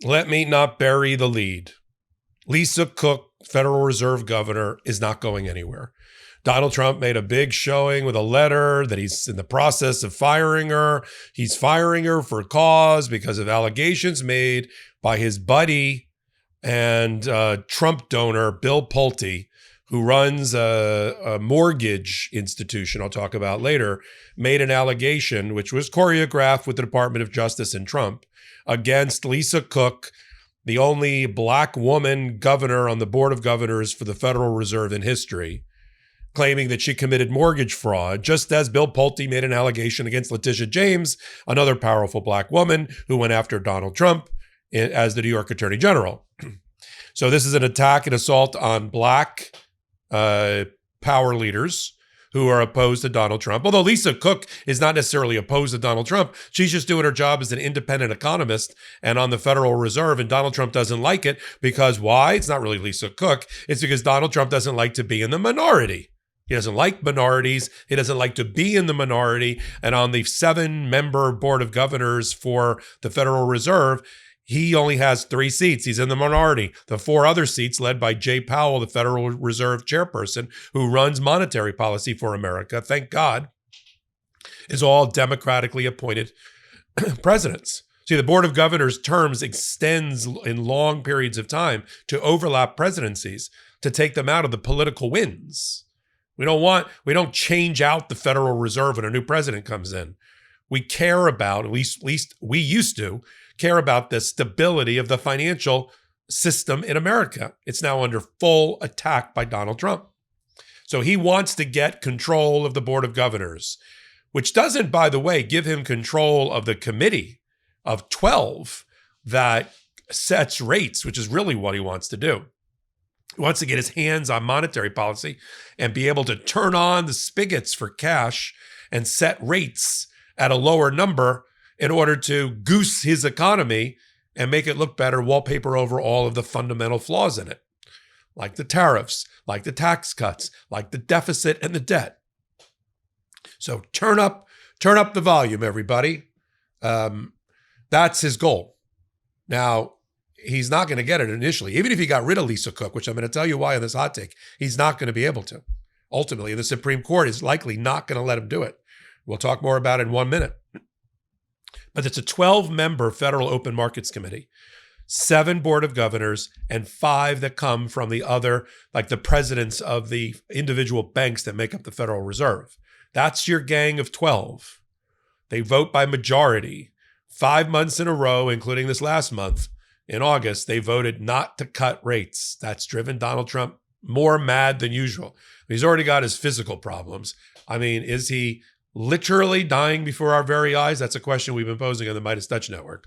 Let me not bury the lead. Lisa Cook, Federal Reserve Governor, is not going anywhere. Donald Trump made a big showing with a letter that he's in the process of firing her. He's firing her for cause because of allegations made by his buddy and Trump donor, Bill Pulte, who runs a mortgage institution I'll talk about later, made an allegation, which was choreographed with the Department of Justice and Trump, against Lisa Cook, the only Black woman governor on the Board of Governors for the Federal Reserve in history, claiming that she committed mortgage fraud, just as Bill Pulte made an allegation against Letitia James, another powerful Black woman who went after Donald Trump as the New York Attorney General. So this is an attack and assault on Black power leaders who are opposed to Donald Trump. Although Lisa Cook is not necessarily opposed to Donald Trump, she's just doing her job as an independent economist and on the Federal Reserve, and Donald Trump doesn't like it because why? It's not really Lisa Cook. It's because Donald Trump doesn't like to be in the minority. He doesn't like minorities. He doesn't like to be in the minority. And on the 7-member Board of Governors for the Federal Reserve, he only has 3 seats. He's in the minority. The 4 other seats, led by Jay Powell, the Federal Reserve chairperson, who runs monetary policy for America, thank God, is all democratically appointed presidents. See, the Board of Governors terms extends in long periods of time to overlap presidencies to take them out of the political winds. We don't change out the Federal Reserve when a new president comes in. We care about, at least we used to, care about the stability of the financial system in America. It's now under full attack by Donald Trump. So he wants to get control of the Board of Governors, which doesn't, by the way, give him control of the committee of 12 that sets rates, which is really what he wants to do. He wants to get his hands on monetary policy and be able to turn on the spigots for cash and set rates at a lower number in order to goose his economy and make it look better, wallpaper over all of the fundamental flaws in it, like the tariffs, like the tax cuts, like the deficit and the debt. So turn up the volume, everybody. That's his goal. Now, he's not going to get it initially. Even if he got rid of Lisa Cook, which I'm going to tell you why in this hot take, he's not going to be able to. Ultimately, the Supreme Court is likely not going to let him do it. We'll talk more about it in 1 minute. But it's a 12-member Federal Open Markets Committee, 7 Board of Governors, and 5 that come from the other, like the presidents of the individual banks that make up the Federal Reserve. That's your gang of 12. They vote by majority. 5 months in a row, including this last month, in August, they voted not to cut rates. That's driven Donald Trump more mad than usual. He's already got his physical problems. I mean, is he literally dying before our very eyes? That's a question we've been posing on the Midas Touch Network.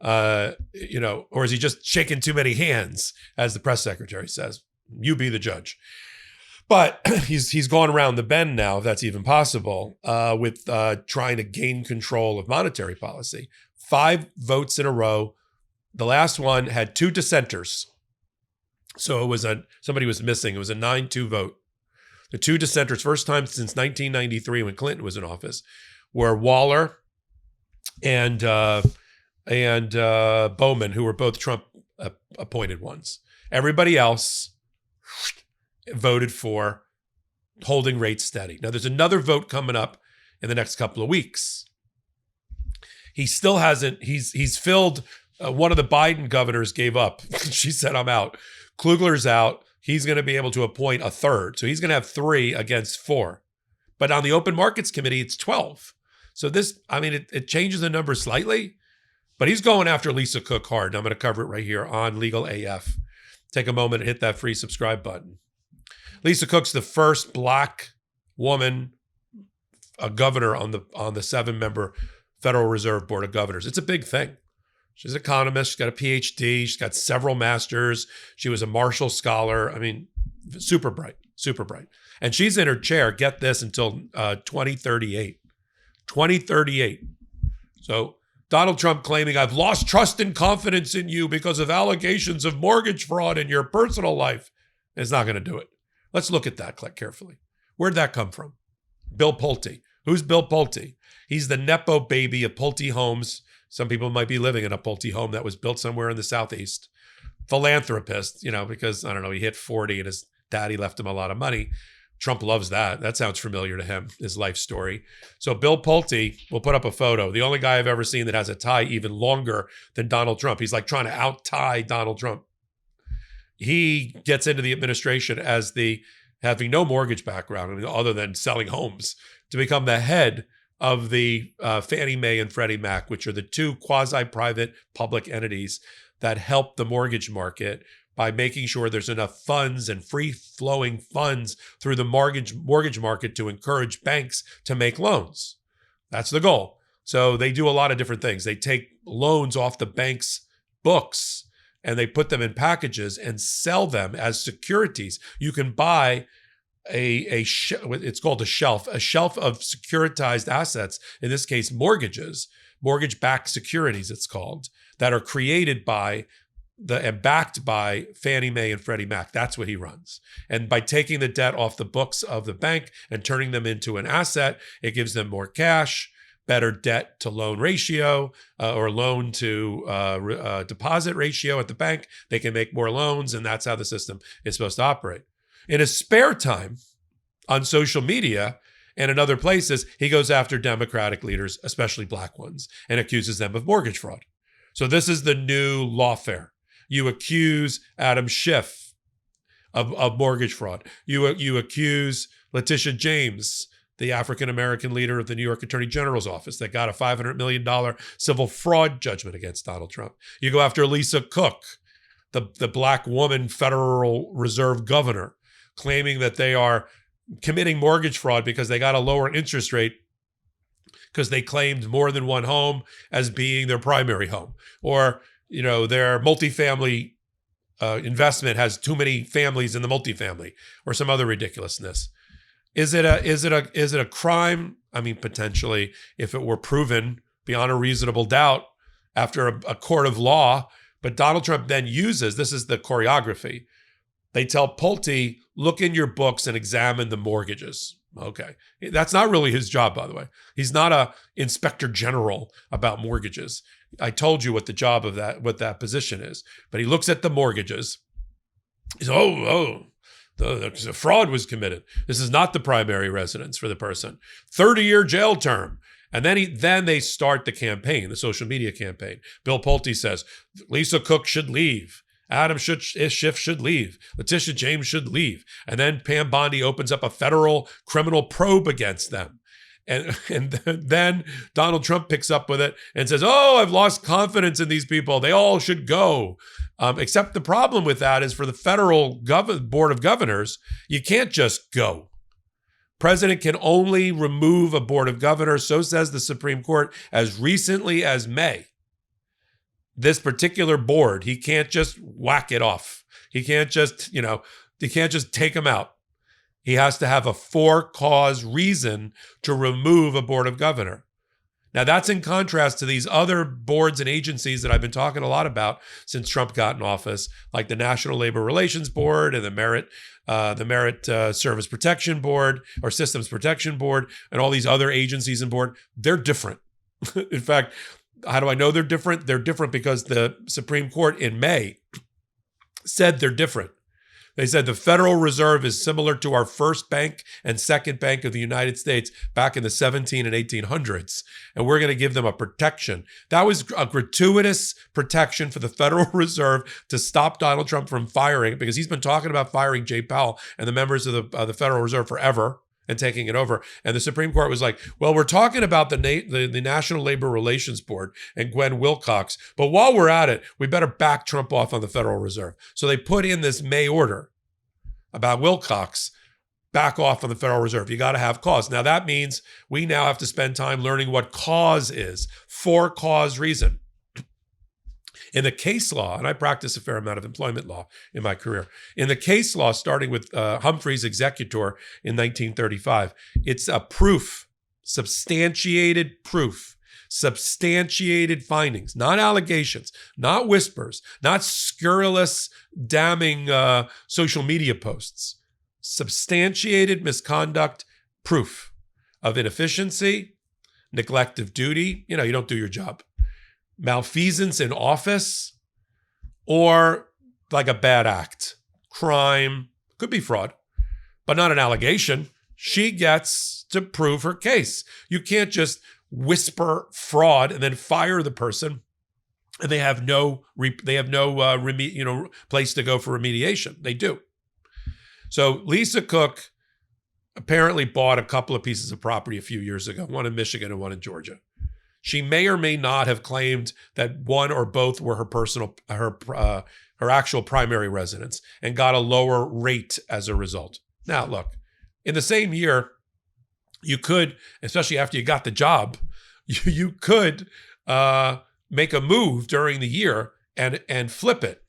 Or is he just shaking too many hands, as the press secretary says? You be the judge. But he's gone around the bend now, if that's even possible, with trying to gain control of monetary policy. 5 votes in a row. The last one had 2 dissenters. So it was somebody was missing. It was a 9-2 vote. The 2 dissenters, first time since 1993 when Clinton was in office, were Waller and Bowman, who were both Trump appointed ones. Everybody else voted for holding rates steady. Now, there's another vote coming up in the next couple of weeks. He still hasn't, he's filled, one of the Biden governors gave up. She said, I'm out. Klugler's out. He's going to be able to appoint a 3rd. So he's going to have 3 against 4. But on the Open Markets Committee, it's 12. So this, I mean, it changes the number slightly, but he's going after Lisa Cook hard. And I'm going to cover it right here on Legal AF. Take a moment and hit that free subscribe button. Lisa Cook's the first Black woman, a governor on the 7-member Federal Reserve Board of Governors. It's a big thing. She's an economist. She's got a PhD. She's got several masters. She was a Marshall Scholar. I mean, super bright, super bright. And she's in her chair, get this, until 2038. 2038. So Donald Trump claiming, I've lost trust and confidence in you because of allegations of mortgage fraud in your personal life, is not going to do it. Let's look at that carefully. Where'd that come from? Bill Pulte. Who's Bill Pulte? He's the Nepo baby of Pulte Homes, Some people might be living in a Pulte home that was built somewhere in the Southeast. Philanthropist, because, I don't know, he hit 40 and his daddy left him a lot of money. Trump loves that. That sounds familiar to him, his life story. So Bill Pulte will put up a photo. The only guy I've ever seen that has a tie even longer than Donald Trump. He's like trying to out-tie Donald Trump. He gets into the administration as having no mortgage background other than selling homes, to become the head of the Fannie Mae and Freddie Mac, which are the two quasi-private public entities that help the mortgage market by making sure there's enough funds and free-flowing funds through the mortgage market to encourage banks to make loans. That's the goal. So they do a lot of different things. They take loans off the bank's books and they put them in packages and sell them as securities. You can buy it's called a shelf of securitized assets, in this case mortgages, mortgage-backed securities it's called, that are created by and backed by Fannie Mae and Freddie Mac. That's what he runs. And by taking the debt off the books of the bank and turning them into an asset, it gives them more cash, better debt to loan ratio, or loan to deposit ratio at the bank. They can make more loans, and that's how the system is supposed to operate. In his spare time on social media and in other places, he goes after Democratic leaders, especially black ones, and accuses them of mortgage fraud. So this is the new lawfare. You accuse Adam Schiff of mortgage fraud. You accuse Letitia James, the African-American leader of the New York Attorney General's office that got a $500 million civil fraud judgment against Donald Trump. You go after Lisa Cook, the black woman Federal Reserve governor, claiming that they are committing mortgage fraud because they got a lower interest rate because they claimed more than one home as being their primary home, or their multifamily investment has too many families in the multifamily, or some other ridiculousness. Is it a crime? I mean, potentially, if it were proven beyond a reasonable doubt after a court of law. But Donald Trump then this is the choreography. They tell Pulte, look in your books and examine the mortgages. Okay. That's not really his job, by the way. He's not a inspector general about mortgages. I told you what the job of what that position is. But he looks at the mortgages. He's, the fraud was committed. This is not the primary residence for the person. 30-year jail term. And then they start the campaign, the social media campaign. Bill Pulte says, Lisa Cook should leave. Adam Schiff should leave. Letitia James should leave. And then Pam Bondi opens up a federal criminal probe against them. And then Donald Trump picks up with it and says, I've lost confidence in these people. They all should go. Except the problem with that is, for the federal board of governors, you can't just go. President can only remove a board of governors, so says the Supreme Court, as recently as May. This particular board, he can't just whack it off. He can't just, take them out. He has to have a for-cause reason to remove a board of governor. Now, that's in contrast to these other boards and agencies that I've been talking a lot about since Trump got in office, like the National Labor Relations Board and the Merit Service Protection Board, or Systems Protection Board, and all these other agencies and board. They're different. In fact, how do I know they're different? They're different because the Supreme Court in May said they're different. They said the Federal Reserve is similar to our first bank and second bank of the United States back in the 17 and 1800s, and we're going to give them a protection. That was a gratuitous protection for the Federal Reserve to stop Donald Trump from firing, because he's been talking about firing Jay Powell and the members of the Federal Reserve forever and taking it over. And the Supreme Court was like, well, we're talking about the National Labor Relations Board and Gwen Wilcox, but while we're at it, we better back Trump off on the Federal Reserve. So they put in this May order about Wilcox, back off on the Federal Reserve. You got to have cause. Now that means we now have to spend time learning what cause is, for cause reason. In the case law, and I practice a fair amount of employment law in my career, in the case law, starting with Humphrey's Executor in 1935, it's a proof, substantiated proof, substantiated findings, not allegations, not whispers, not scurrilous, damning social media posts, substantiated misconduct, proof of inefficiency, neglect of duty. You don't do your job. malfeasance in office or like a bad act, crime, could be fraud, but not an allegation. She gets to prove her case. You can't just whisper fraud and then fire the person and they have no place to go for remediation. They do. So Lisa Cook apparently bought a couple of pieces of property a few years ago, one in Michigan and one in Georgia. She may or may not have claimed that one or both were her actual primary residence and got a lower rate as a result. Now, look, in the same year, you could, especially after you got the job, you could make a move during the year and flip it.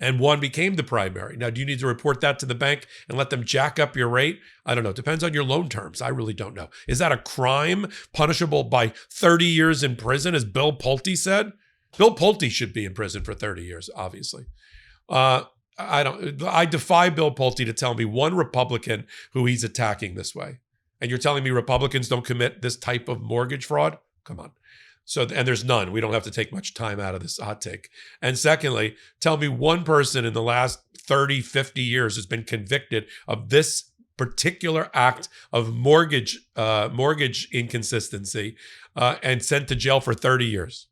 And one became the primary. Now, do you need to report that to the bank and let them jack up your rate? I don't know. It depends on your loan terms. I really don't know. Is that a crime punishable by 30 years in prison, as Bill Pulte said? Bill Pulte should be in prison for 30 years, obviously. I defy Bill Pulte to tell me one Republican who he's attacking this way. And you're telling me Republicans don't commit this type of mortgage fraud? Come on. So, and there's none. We don't have to take much time out of this hot take. And secondly, tell me one person in the last 30, 50 years who's been convicted of this particular act of mortgage inconsistency and sent to jail for 30 years.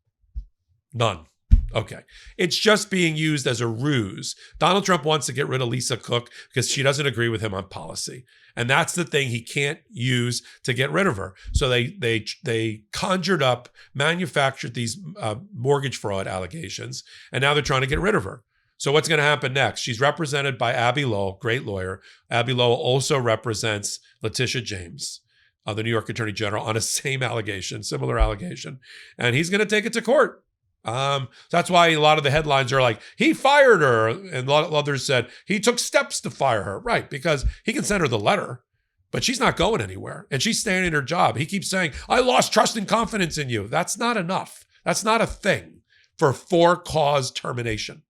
None. Okay. It's just being used as a ruse. Donald Trump wants to get rid of Lisa Cook because she doesn't agree with him on policy. And that's the thing he can't use to get rid of her. So they conjured up, manufactured these mortgage fraud allegations, and now they're trying to get rid of her. So what's going to happen next? She's represented by Abbe Lowell, great lawyer. Abbe Lowell also represents Letitia James, the New York Attorney General, on a similar allegation. And he's going to take it to court. That's why a lot of the headlines are like, he fired her. And a lot of others said he took steps to fire her. Right. Because he can send her the letter, but she's not going anywhere. And she's staying in her job. He keeps saying, I lost trust and confidence in you. That's not enough. That's not a thing for for-cause termination.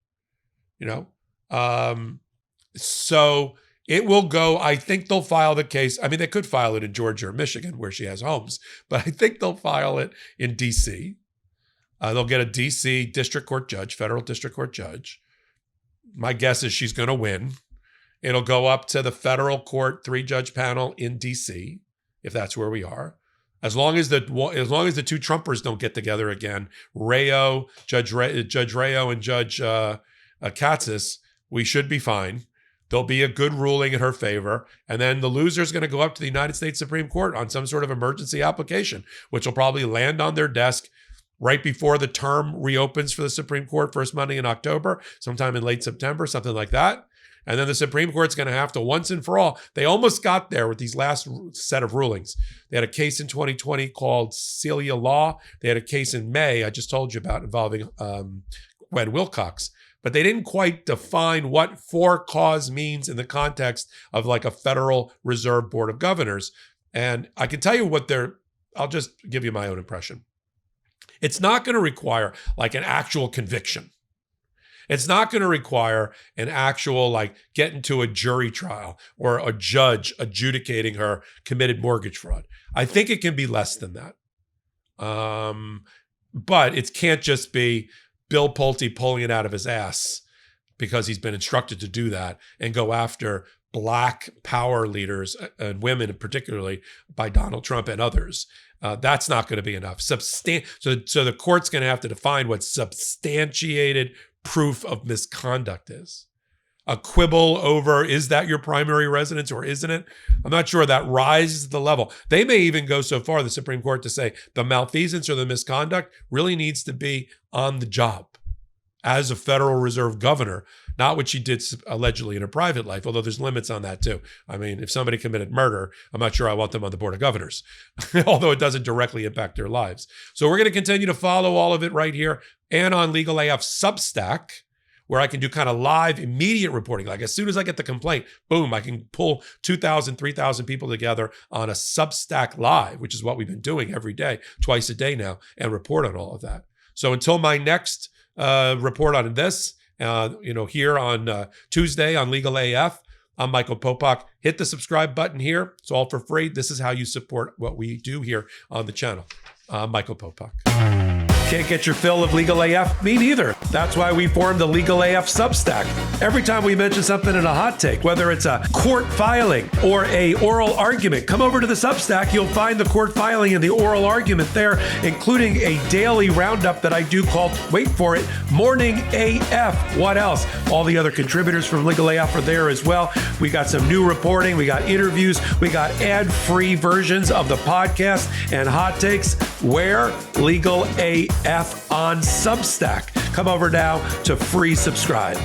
So it will go. I think they'll file the case. I mean, they could file it in Georgia or Michigan where she has homes, but I think they'll file it in D.C. They'll get a D.C. district court judge, federal district court judge. My guess is she's going to win. It'll go up to the federal court 3-judge panel in D.C., if that's where we are. As long as the two Trumpers don't get together again, Judge Rayo and Judge Katsas, we should be fine. There'll be a good ruling in her favor. And then the loser is going to go up to the United States Supreme Court on some sort of emergency application, which will probably land on their desk right before the term reopens for the Supreme Court, first Monday in October, sometime in late September, something like that. And then the Supreme Court's going to have to, once and for all, they almost got there with these last set of rulings. They had a case in 2020 called Celia Law. They had a case in May, I just told you about, involving Gwen Wilcox. But they didn't quite define what for cause means in the context of like a Federal Reserve Board of Governors. And I can tell you I'll just give you my own impression. It's not going to require like an actual conviction. It's not going to require an actual like getting to a jury trial or a judge adjudicating her committed mortgage fraud. I think it can be less than that. But it can't just be Bill Pulte pulling it out of his ass because he's been instructed to do that and go after Black power leaders and women particularly by Donald Trump and others. That's not going to be enough. So the court's going to have to define what substantiated proof of misconduct is. A quibble over, is that your primary residence or isn't it? I'm not sure that rises the level. They may even go so far, the Supreme Court, to say the malfeasance or the misconduct really needs to be on the job as a Federal Reserve governor, not what she did allegedly in her private life, although there's limits on that too. I mean, if somebody committed murder, I'm not sure I want them on the Board of Governors, although it doesn't directly impact their lives. So we're going to continue to follow all of it right here and on Legal AF Substack, where I can do kind of live, immediate reporting. Like as soon as I get the complaint, boom, I can pull 2,000, 3,000 people together on a Substack live, which is what we've been doing every day, twice a day now, and report on all of that. So until my next report on this, here on Tuesday on Legal AF, I'm Michael Popok. Hit the subscribe button here. It's all for free. This is how you support what we do here on the channel. I'm Michael Popok. Can't get your fill of Legal AF? Me neither. That's why we formed the Legal AF Substack. Every time we mention something in a hot take, whether it's a court filing or a oral argument, come over to the Substack. You'll find the court filing and the oral argument there, including a daily roundup that I do called, wait for it, Morning AF. What else? All the other contributors from Legal AF are there as well. We got some new reporting. We got interviews. We got ad-free versions of the podcast and hot takes. Where? Legal AF on Substack. Come over now to free subscribe.